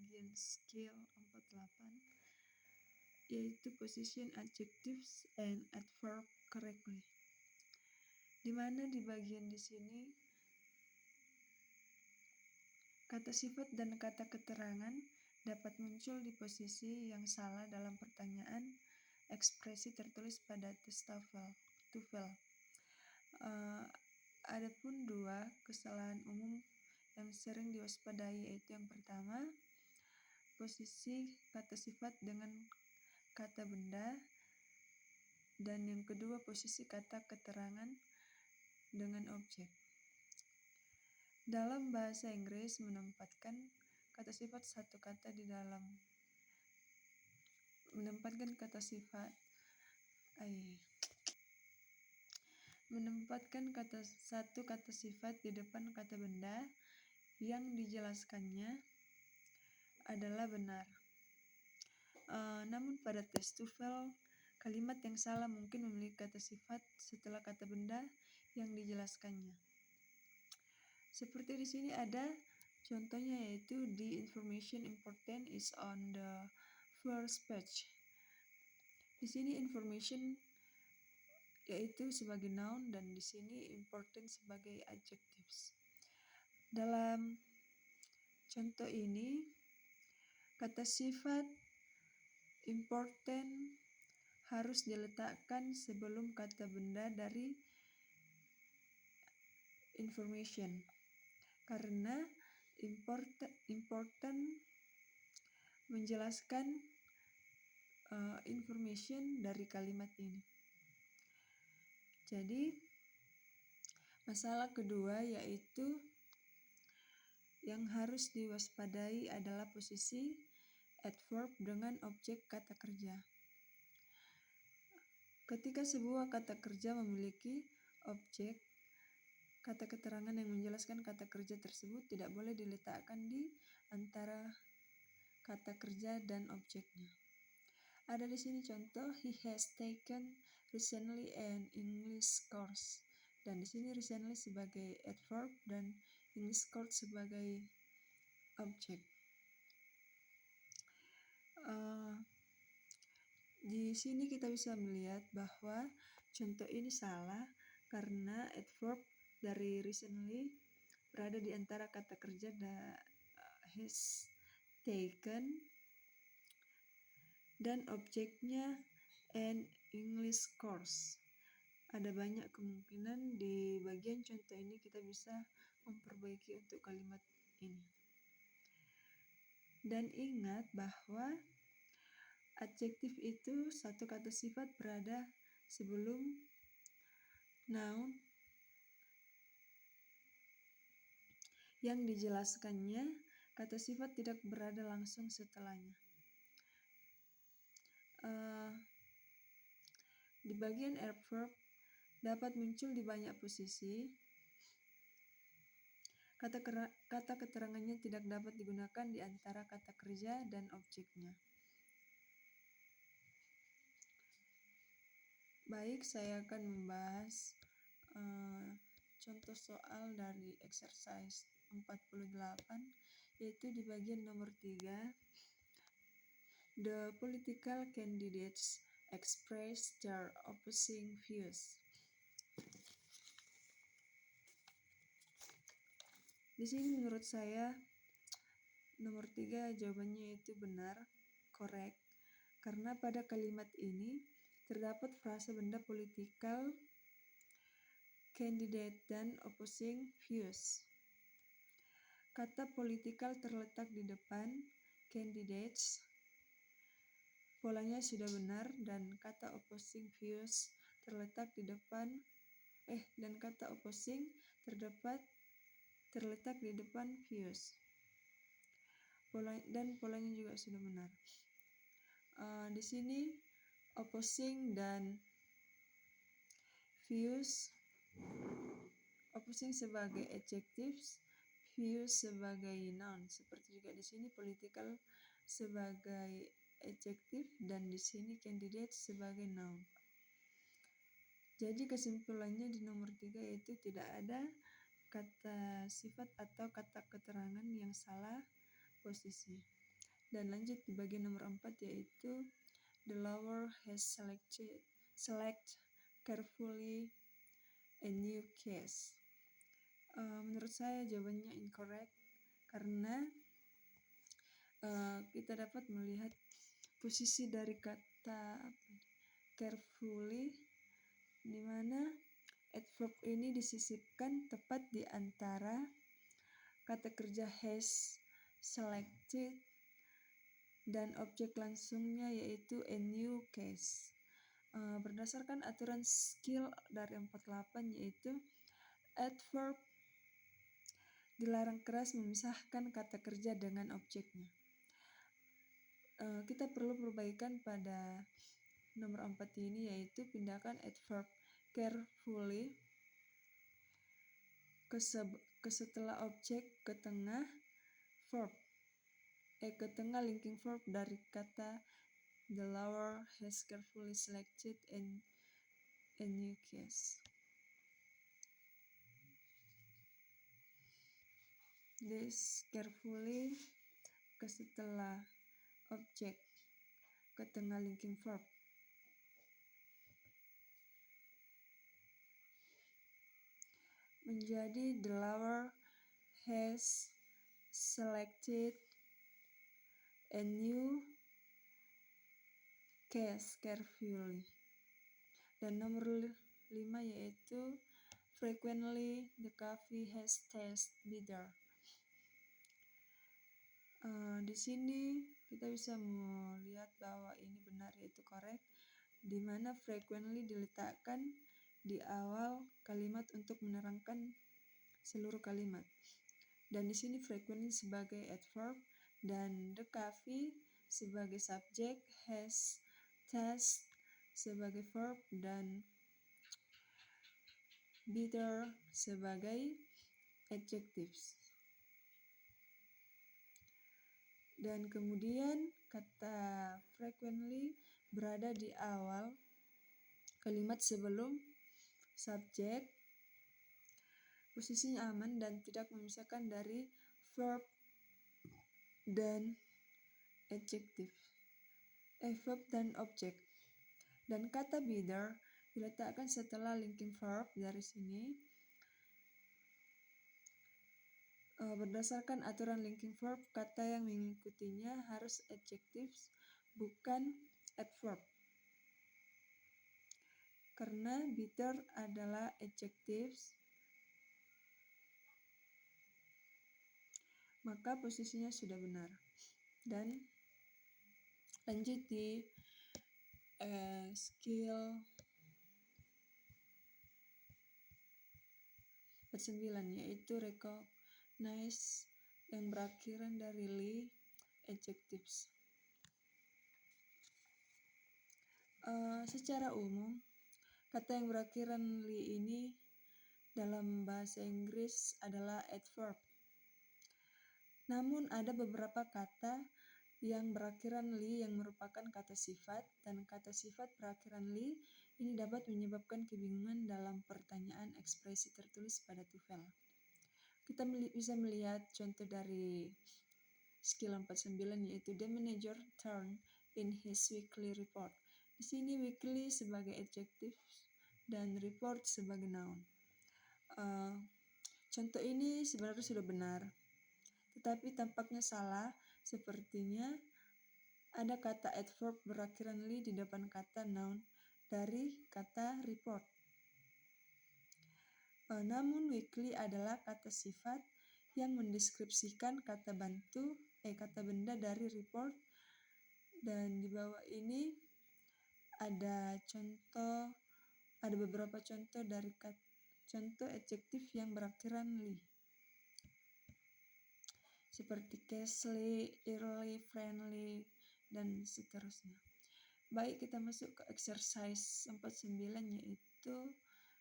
bagian skill 48, yaitu position adjectives and adverb correctly. Di mana di bagian di sini kata sifat dan kata keterangan dapat muncul di posisi yang salah dalam pertanyaan ekspresi tertulis pada tes TOEFL. Adapun dua kesalahan umum yang sering diwaspadai, yaitu yang pertama, posisi kata sifat dengan kata benda, dan yang kedua posisi kata keterangan dengan objek. Dalam bahasa Inggris, menempatkan kata sifat satu kata satu kata sifat di depan kata benda yang dijelaskannya adalah benar. Namun pada tes TOEFL, kalimat yang salah mungkin memiliki kata sifat setelah kata benda yang dijelaskannya. Seperti di sini ada contohnya, yaitu the information important is on the first page. Di sini information yaitu sebagai noun dan di sini important sebagai adjectives. Dalam contoh ini, kata sifat important harus diletakkan sebelum kata benda dari information, karena important menjelaskan information dari kalimat ini. Jadi, masalah kedua yaitu yang harus diwaspadai adalah posisi adverb dengan objek kata kerja. Ketika sebuah kata kerja memiliki objek, kata keterangan yang menjelaskan kata kerja tersebut tidak boleh diletakkan di antara kata kerja dan objeknya. Ada di sini contoh, he has taken recently an English course. Dan di sini recently sebagai adverb dan English course sebagai objek. Di sini kita bisa melihat bahwa contoh ini salah karena adverb dari recently berada di antara kata kerja has taken dan objeknya an English course. Ada banyak kemungkinan di bagian contoh ini kita bisa memperbaiki untuk kalimat ini. Dan ingat bahwa adjektif itu satu kata sifat berada sebelum noun yang dijelaskannya, kata sifat tidak berada langsung setelahnya. Di bagian adverb dapat muncul di banyak posisi. Kata keterangannya tidak dapat digunakan di antara kata kerja dan objeknya. Baik, saya akan membahas contoh soal dari exercise 48, yaitu di bagian nomor 3. The political candidates express their opposing views. Di sini menurut saya nomor 3 jawabannya itu benar, correct, karena pada kalimat ini terdapat frasa benda political candidate dan opposing views. Kata political terletak di depan candidates, polanya sudah benar, dan kata opposing views terletak di depan dan kata opposing terletak di depan views. Polanya juga sudah benar. Di sini opposing dan views, opposing sebagai adjectives, views sebagai noun. Seperti juga di sini political sebagai adjective dan di sini candidate sebagai noun. Jadi kesimpulannya di nomor 3 yaitu tidak ada kata sifat atau kata keterangan yang salah posisi. Dan lanjut di bagian nomor 4 yaitu the lover has select carefully a new case. Menurut saya jawabannya incorrect karena kita dapat melihat posisi dari kata carefully di mana adverb ini disisipkan tepat di antara kata kerja has selected dan objek langsungnya yaitu a new case. Berdasarkan aturan skill dari 48 yaitu adverb dilarang keras memisahkan kata kerja dengan objeknya. Kita perlu perbaikan pada nomor 4 ini yaitu pindahkan adverb carefully ke setelah objek ke tengah verb. Ke tengah linking verb dari kata the lover has carefully selected a new case. This carefully ke setelah objek ke tengah linking verb. Menjadi the lover has selected a new case carefully. Dan nomor 5 yaitu frequently the coffee has tasted bitter. Di sini kita bisa melihat bahwa ini benar yaitu correct, di mana frequently diletakkan di awal kalimat untuk menerangkan seluruh kalimat. Dan di sini frequently sebagai adverb dan the coffee sebagai subjek, has tasted sebagai verb dan bitter sebagai adjectives. Dan kemudian kata frequently berada di awal kalimat sebelum subjek, posisinya aman dan tidak memisahkan dari verb dan adjective, verb dan objek. Dan kata bitter diletakkan setelah linking verb dari sini. Berdasarkan aturan linking verb, kata yang mengikutinya harus adjectives, bukan adverb. Karena bitter adalah adjectives, maka posisinya sudah benar. Dan lanjut di skill 9 yaitu recognize yang berakhiran dari li adjectives. Secara umum kata yang berakhiran li ini dalam bahasa Inggris adalah adverb. Namun ada beberapa kata yang berakhiran li yang merupakan kata sifat, dan kata sifat berakhiran li ini dapat menyebabkan kebingungan dalam pertanyaan ekspresi tertulis pada TOEFL. Kita bisa melihat contoh dari skill 49 yaitu the manager turned in his weekly report. Di sini weekly sebagai adjective dan report sebagai noun. Contoh ini sebenarnya sudah benar, tetapi tampaknya salah. Sepertinya ada kata adverb berakhiran li di depan kata noun dari kata report. Namun weekly adalah kata sifat yang mendeskripsikan kata benda dari report. Dan di bawah ini ada beberapa contoh dari contoh adjektif yang berakhiran li. Seperti casually, early, friendly, dan seterusnya. Baik, kita masuk ke exercise 49 yaitu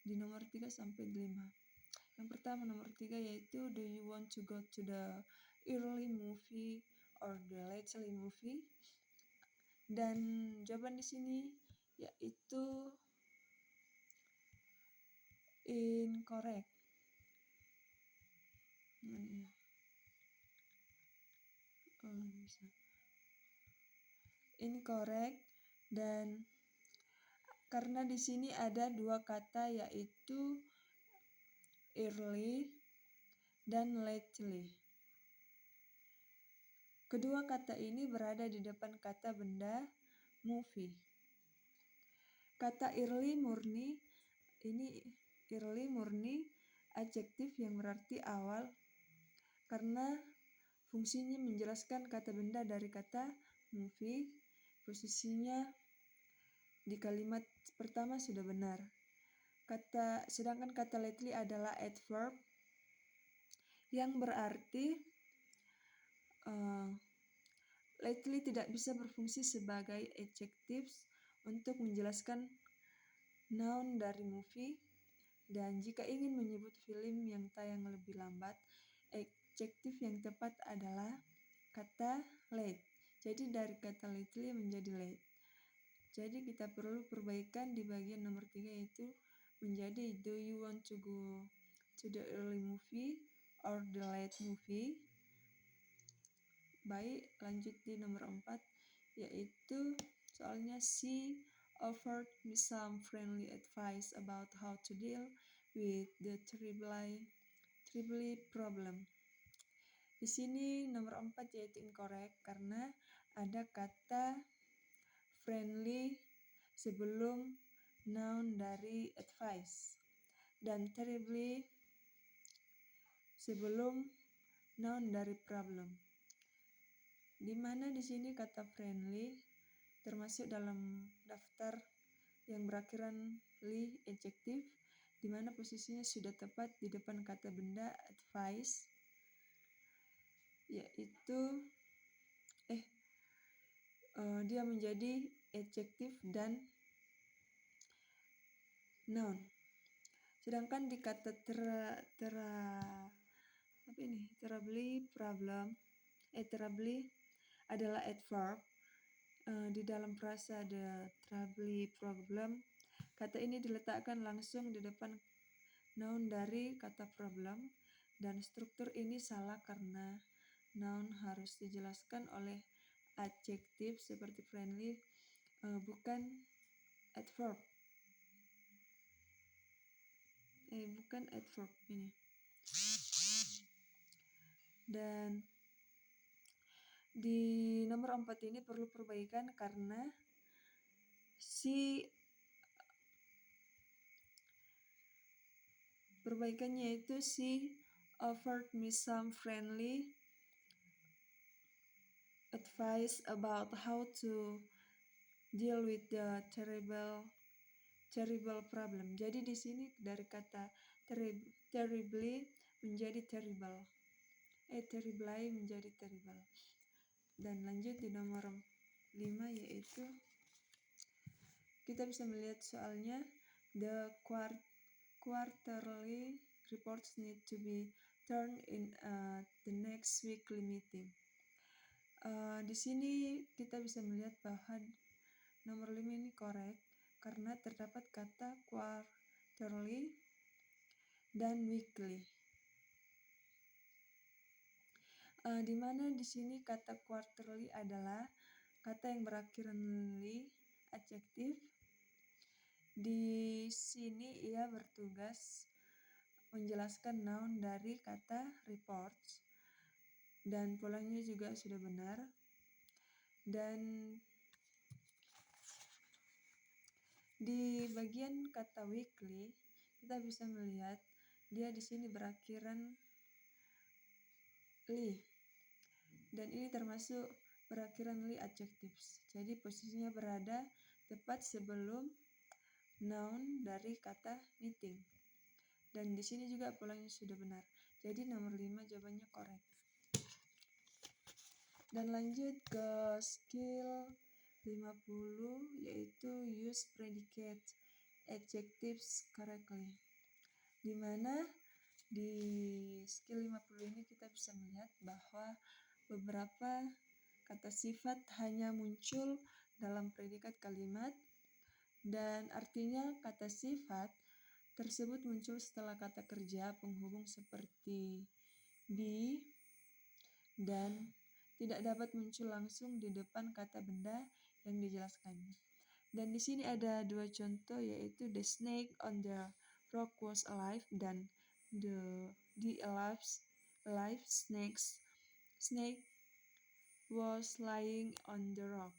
di nomor 3 sampai 5. Yang pertama nomor 3 yaitu do you want to go to the early movie or the lately movie? Dan jawaban di sini yaitu incorrect. incorrect, dan karena di sini ada dua kata yaitu early dan lately. Kedua kata ini berada di depan kata benda movie. Kata early murni adjektif yang berarti awal karena fungsinya menjelaskan kata benda dari kata movie. Posisinya di kalimat pertama sudah benar. Sedangkan kata lately adalah adverb yang berarti lately tidak bisa berfungsi sebagai adjektif untuk menjelaskan noun dari movie, dan jika ingin menyebut film yang tayang lebih lambat, adjektif yang tepat adalah kata late. Jadi dari kata lately menjadi late. Jadi kita perlu perbaikan di bagian nomor 3 yaitu menjadi do you want to go to the early movie or the late movie? Baik, lanjut di nomor 4 yaitu soalnya she offered me some friendly advice about how to deal with the terribly problem. Di sini nomor 4 yaitu incorrect karena ada kata friendly sebelum noun dari advice dan terribly sebelum noun dari problem. Di mana di sini kata friendly termasuk dalam daftar yang berakhiran ly adjektif, di mana posisinya sudah tepat di depan kata benda advice, yaitu dia menjadi adjektif dan noun. Sedangkan di kata terribly adalah adverb. Di dalam frasa the terribly problem, kata ini diletakkan langsung di depan noun dari kata problem, dan struktur ini salah karena noun harus dijelaskan oleh adjektif seperti friendly, bukan adverb ini. Dan di nomor 4 ini perlu perbaikan karena perbaikannya itu she offered me some friendly advice about how to deal with the terrible problem. Jadi di sini dari kata terribly menjadi terrible. Terribly menjadi terrible. Dan lanjut di nomor 5 yaitu kita bisa melihat soalnya the quarterly reports need to be turned in the next weekly meeting. Di sini kita bisa melihat bahwa nomor 5 ini correct karena terdapat kata quarterly dan weekly. Di mana di sini kata quarterly adalah kata yang berakhiran ly adjektif. Di sini ia bertugas menjelaskan noun dari kata reports, dan polanya juga sudah benar. Dan di bagian kata weekly kita bisa melihat dia di sini berakhiran ly, dan ini termasuk berakhiran ly adjektif. Jadi posisinya berada tepat sebelum noun dari kata meeting. Dan di sini juga polanya sudah benar. Jadi nomor 5 jawabannya correct. Dan lanjut ke skill 50 yaitu use predicate adjectives correctly. Di mana di skill 50 ini kita bisa melihat bahwa beberapa kata sifat hanya muncul dalam predikat kalimat, dan artinya kata sifat tersebut muncul setelah kata kerja penghubung seperti be dan tidak dapat muncul langsung di depan kata benda yang dijelaskannya. Dan di sini ada dua contoh, yaitu the snake on the rock was alive dan the alive snake was lying on the rock.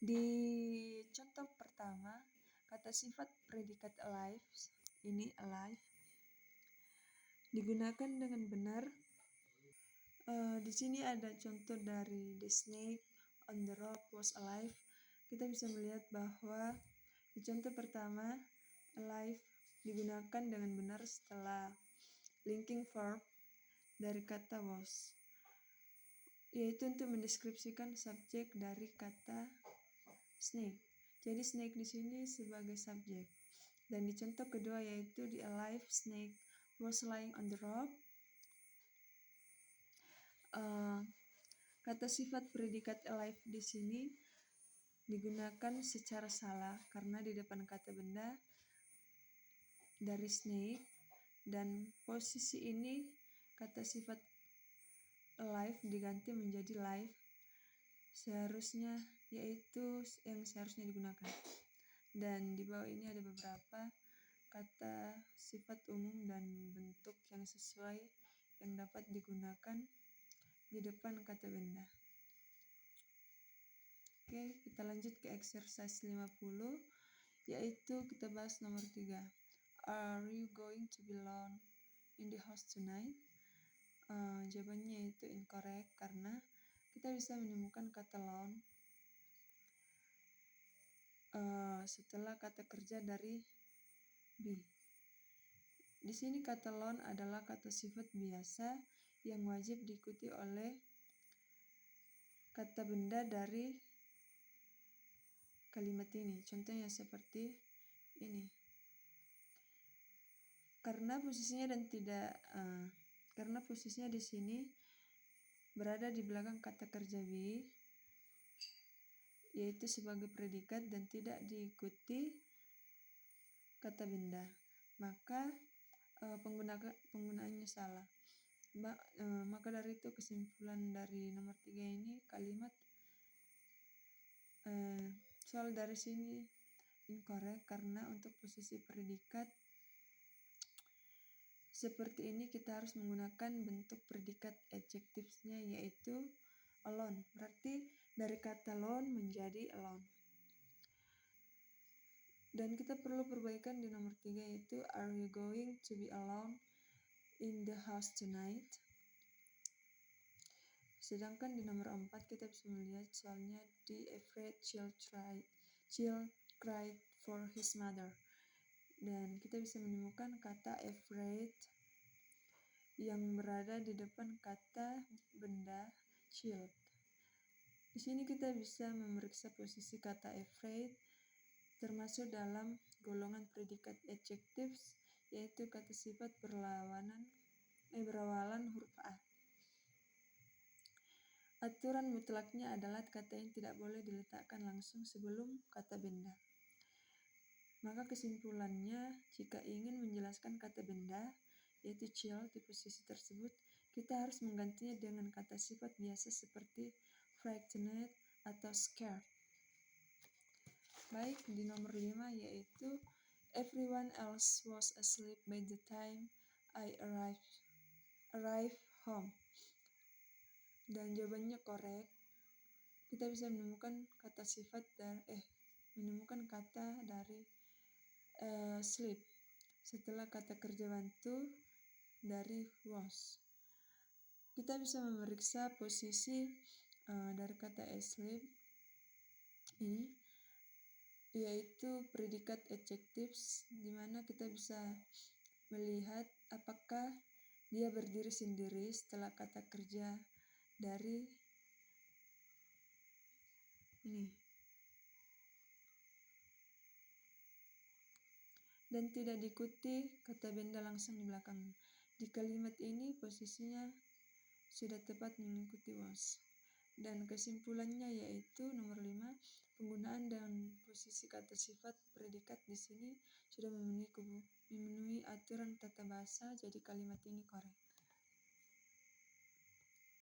Di contoh pertama, kata sifat predikat alive digunakan dengan benar. Di sini ada contoh dari the snake on the rock was alive. Kita bisa melihat bahwa di contoh pertama alive digunakan dengan benar setelah linking verb dari kata was, yaitu untuk mendeskripsikan subjek dari kata snake. Jadi snake di sini sebagai subjek. Dan di contoh kedua, yaitu the alive snake was lying on the rock, kata sifat predikat alive di sini digunakan secara salah karena di depan kata benda dari snake, dan posisi ini kata sifat alive diganti menjadi live seharusnya, yaitu yang seharusnya digunakan. Dan di bawah ini ada beberapa kata sifat umum dan bentuk yang sesuai yang dapat digunakan di depan kata benda. Oke, kita lanjut ke exercise 50, yaitu kita bahas nomor 3. Are you going to be alone in the house tonight? Jawabannya itu incorrect karena kita bisa menemukan kata alone setelah kata kerja dari be. Di sini kata alone adalah kata sifat biasa yang wajib diikuti oleh kata benda dari kalimat ini. Contohnya seperti ini. Karena posisinya di sini berada di belakang kata kerja be, yaitu sebagai predikat dan tidak diikuti kata benda, maka penggunaannya salah. Maka dari itu kesimpulan dari nomor 3 ini, kalimat soal dari sini incorrect karena untuk posisi predikat seperti ini kita harus menggunakan bentuk predikat adjectivesnya, yaitu alone. Berarti dari kata alone menjadi alone. Dan kita perlu perbaikan di nomor 3, yaitu are you going to be alone in the house tonight? Sedangkan di nomor 4 kita bisa melihat soalnya the afraid child cried for his mother. Dan kita bisa menemukan kata afraid yang berada di depan kata benda child. Di sini kita bisa memeriksa posisi kata afraid termasuk dalam golongan predikat adjectives, yaitu kata sifat berawalan huruf A. Aturan mutlaknya adalah kata yang tidak boleh diletakkan langsung sebelum kata benda. Maka kesimpulannya, jika ingin menjelaskan kata benda, yaitu child di posisi tersebut, kita harus menggantinya dengan kata sifat biasa seperti frightened atau scared. Baik, di nomor 5, yaitu everyone else was asleep by the time I arrived home. Dan jawabannya correct. Kita bisa menemukan kata dari sleep setelah kata kerja bantu dari was. Kita bisa memeriksa posisi dari kata asleep ini, yaitu predikat adjectives, di mana kita bisa melihat apakah dia berdiri sendiri setelah kata kerja dari ini. Dan tidak diikuti kata benda langsung di belakangnya. Di kalimat ini posisinya sudah tepat mengikuti was. Dan kesimpulannya yaitu nomor 5, penggunaan dan posisi kata sifat predikat di sini sudah memenuhi aturan tata bahasa, jadi kalimat ini korek.